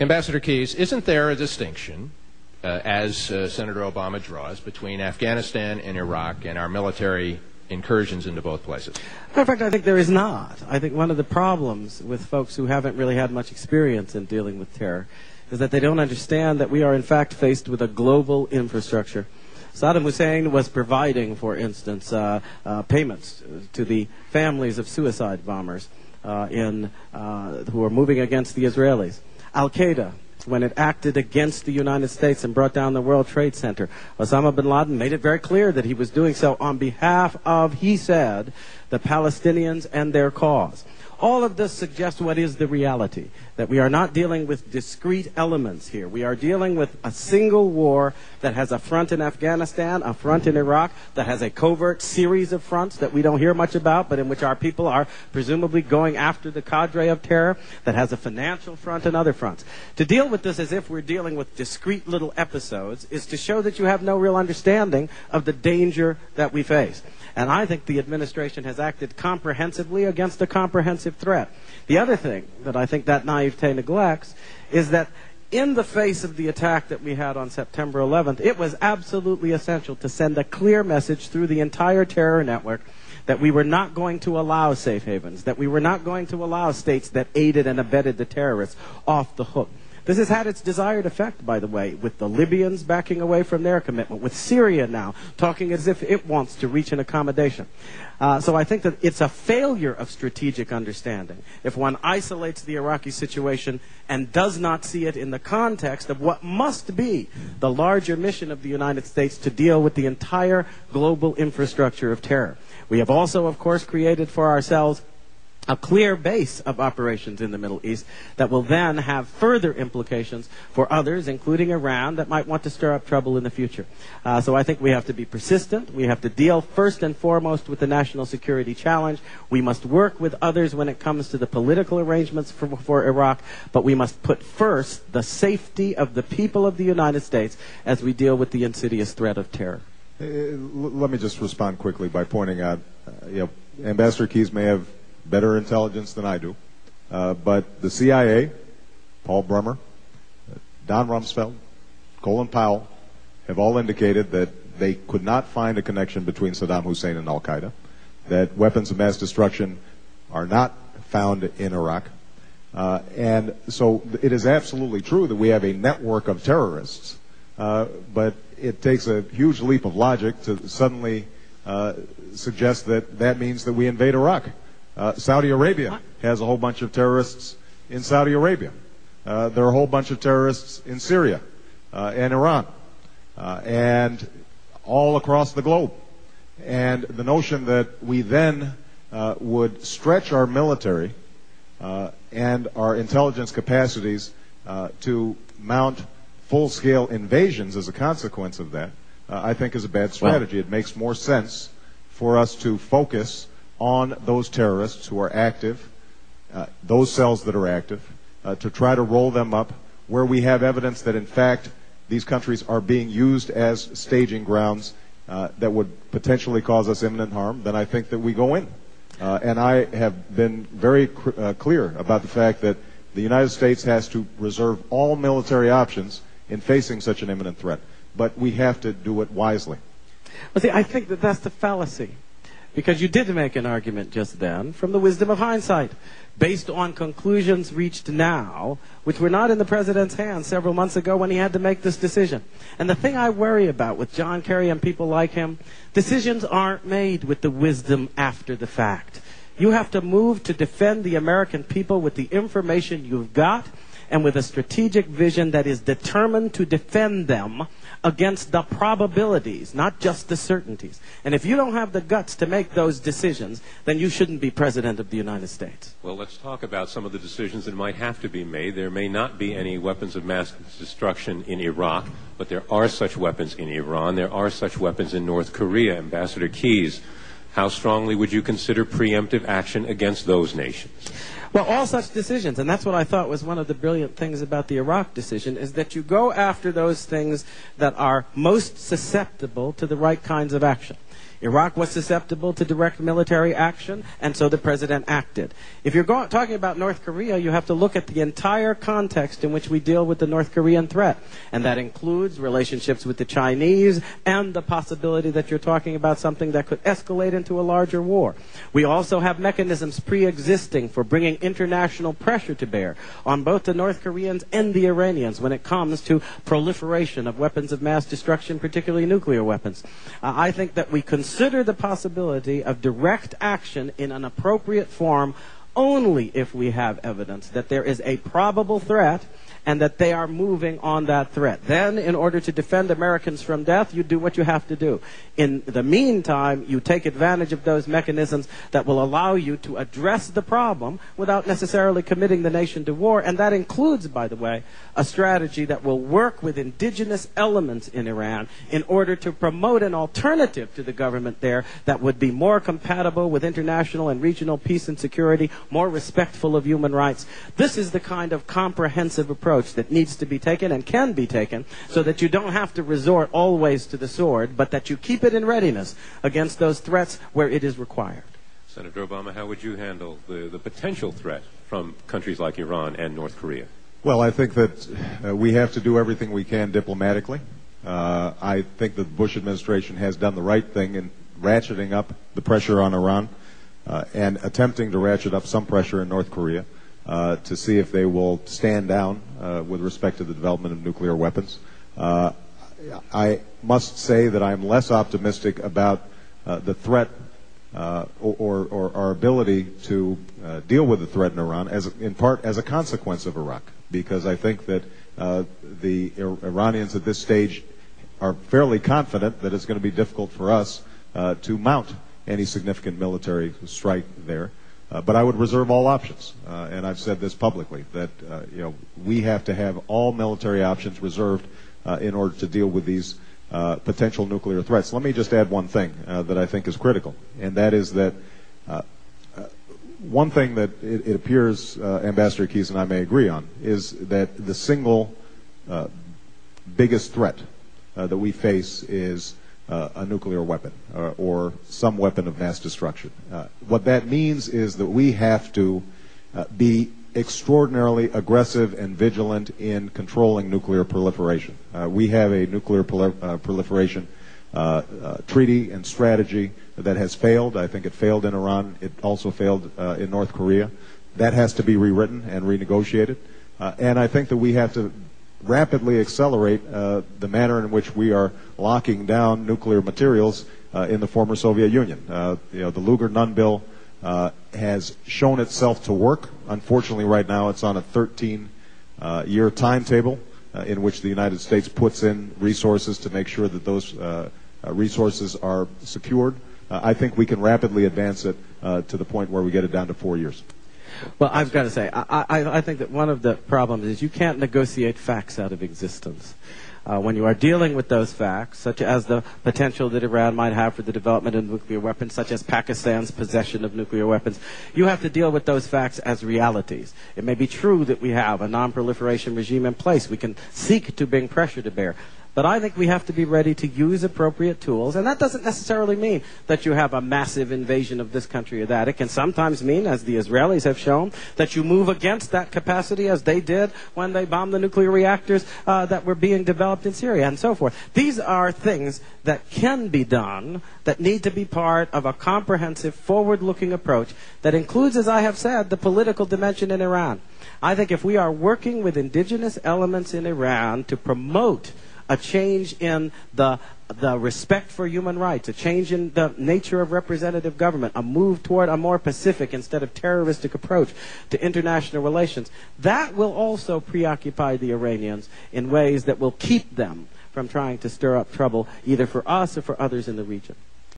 Ambassador Keyes, isn't there a distinction, as Senator Obama draws, between Afghanistan and Iraq and our military incursions into both places? In fact, I think there is not. I think one of the problems with folks who haven't really had much experience in dealing with terror is that they don't understand that we are in fact faced with a global infrastructure. Saddam Hussein was providing, for instance, payments to the families of suicide bombers who were moving against the Israelis. Al-Qaeda, when it acted against the United States and brought down the World Trade Center, Osama bin Laden made it very clear that he was doing so on behalf of, he said, the Palestinians and their cause. All of this suggests what is the reality, that we are not dealing with discrete elements here. We are dealing with a single war that has a front in Afghanistan, a front in Iraq, that has a covert series of fronts that we don't hear much about, but in which our people are presumably going after the cadre of terror, that has a financial front and other fronts. To deal with this as if we're dealing with discrete little episodes is to show that you have no real understanding of the danger that we face. And I think the administration has acted comprehensively against a comprehensive threat. The other thing that I think that naivete neglects is that in the face of the attack that we had on September 11th, it was absolutely essential to send a clear message through the entire terror network that we were not going to allow safe havens, that we were not going to allow states that aided and abetted the terrorists off the hook. This has had its desired effect, by the way, with the Libyans backing away from their commitment, with Syria now talking as if it wants to reach an accommodation. So I think that it's a failure of strategic understanding if one isolates the Iraqi situation and does not see it in the context of what must be the larger mission of the United States to deal with the entire global infrastructure of terror. We have also, of course, created for ourselves a clear base of operations in the Middle East that will then have further implications for others, including Iran, that might want to stir up trouble in the future. So I think we have to be persistent. We have to deal first and foremost with the national security challenge. We must work with others when it comes to the political arrangements for Iraq, but we must put first the safety of the people of the United States as we deal with the insidious threat of terror. Let me just respond quickly by pointing out, Ambassador Keyes may have better intelligence than I do, but the CIA, Paul Bremer, Don Rumsfeld, Colin Powell, have all indicated that they could not find a connection between Saddam Hussein and Al-Qaeda, that weapons of mass destruction are not found in Iraq. And so it is absolutely true that we have a network of terrorists, but it takes a huge leap of logic to suddenly suggest that that means that we invade Iraq. Saudi Arabia has a whole bunch of terrorists in Saudi Arabia. There are a whole bunch of terrorists in Syria and Iran and all across the globe. And the notion that we then would stretch our military and our intelligence capacities to mount full-scale invasions as a consequence of that, I think is a bad strategy. It makes more sense for us to focus on those terrorists who are active, those cells that are active, to try to roll them up where we have evidence that, in fact, these countries are being used as staging grounds that would potentially cause us imminent harm, then I think that we go in. And I have been very clear about the fact that the United States has to reserve all military options in facing such an imminent threat. But we have to do it wisely. Well, see, I think that that's the fallacy. Because you did make an argument just then from the wisdom of hindsight, based on conclusions reached now, which were not in the president's hands several months ago when he had to make this decision. And the thing I worry about with John Kerry and people like him, decisions aren't made with the wisdom after the fact. You have to move to defend the American people with the information you've got and with a strategic vision that is determined to defend them against the probabilities, not just the certainties. And if you don't have the guts to make those decisions, then you shouldn't be President of the United States. Well, let's talk about some of the decisions that might have to be made. There may not be any weapons of mass destruction in Iraq, but there are such weapons in Iran. There are such weapons in North Korea. Ambassador Keyes, how strongly would you consider preemptive action against those nations? Well, all such decisions, and that's what I thought was one of the brilliant things about the Iraq decision, is that you go after those things that are most susceptible to the right kinds of action. Iraq was susceptible to direct military action, and so the president acted. If you're talking about North Korea, you have to look at the entire context in which we deal with the North Korean threat, and that includes relationships with the Chinese and the possibility that you're talking about something that could escalate into a larger war. We also have mechanisms pre-existing for bringing international pressure to bear on both the North Koreans and the Iranians when it comes to proliferation of weapons of mass destruction, particularly nuclear weapons. I think that we consider the possibility of direct action in an appropriate form only if we have evidence that there is a probable threat and that they are moving on that threat. Then, in order to defend Americans from death, you do what you have to do. In the meantime, you take advantage of those mechanisms that will allow you to address the problem without necessarily committing the nation to war, and that includes, by the way, a strategy that will work with indigenous elements in Iran in order to promote an alternative to the government there that would be more compatible with international and regional peace and security, more respectful of human rights. This is the kind of comprehensive approach that needs to be taken and can be taken so that you don't have to resort always to the sword, but that you keep it in readiness against those threats where it is required. Senator Obama, how would you handle the potential threat from countries like Iran and North Korea? Well, I think that we have to do everything we can diplomatically. I think that the Bush administration has done the right thing in ratcheting up the pressure on Iran and attempting to ratchet up some pressure in North Korea to see if they will stand down with respect to the development of nuclear weapons. I must say that I'm less optimistic about the threat or our ability to deal with the threat in Iran, in part as a consequence of Iraq, because I think that the Iranians at this stage are fairly confident that it's going to be difficult for us to mount any significant military strike there. But I would reserve all options, and I've said this publicly, that we have to have all military options reserved in order to deal with these potential nuclear threats. Let me just add one thing that I think is critical, and that is that one thing that it appears Ambassador Keyes and I may agree on is that the single biggest threat that we face is a nuclear weapon or some weapon of mass destruction. What that means is that we have to be extraordinarily aggressive and vigilant in controlling nuclear proliferation. We have a nuclear proliferation treaty and strategy that has failed. I think it failed in Iran. It also failed in North Korea. That has to be rewritten and renegotiated. And I think that we have to rapidly accelerate the manner in which we are locking down nuclear materials in the former Soviet Union. The Lugar-Nunn bill has shown itself to work. Unfortunately, right now it's on a 13-year timetable in which the United States puts in resources to make sure that those resources are secured. I think we can rapidly advance it to the point where we get it down to 4 years. Well, I've got to say, I think that one of the problems is you can't negotiate facts out of existence. When you are dealing with those facts, such as the potential that Iran might have for the development of nuclear weapons, such as Pakistan's possession of nuclear weapons, you have to deal with those facts as realities. It may be true that we have a non-proliferation regime in place. We can seek to bring pressure to bear. But I think we have to be ready to use appropriate tools, and that doesn't necessarily mean that you have a massive invasion of this country or that. It can sometimes mean, as the Israelis have shown, that you move against that capacity as they did when they bombed the nuclear reactors that were being developed in Syria and so forth. These are things that can be done, that need to be part of a comprehensive, forward-looking approach that includes, as I have said, the political dimension in Iran. I think if we are working with indigenous elements in Iran to promote a change in the respect for human rights, a change in the nature of representative government, a move toward a more pacific instead of terroristic approach to international relations, that will also preoccupy the Iranians in ways that will keep them from trying to stir up trouble either for us or for others in the region.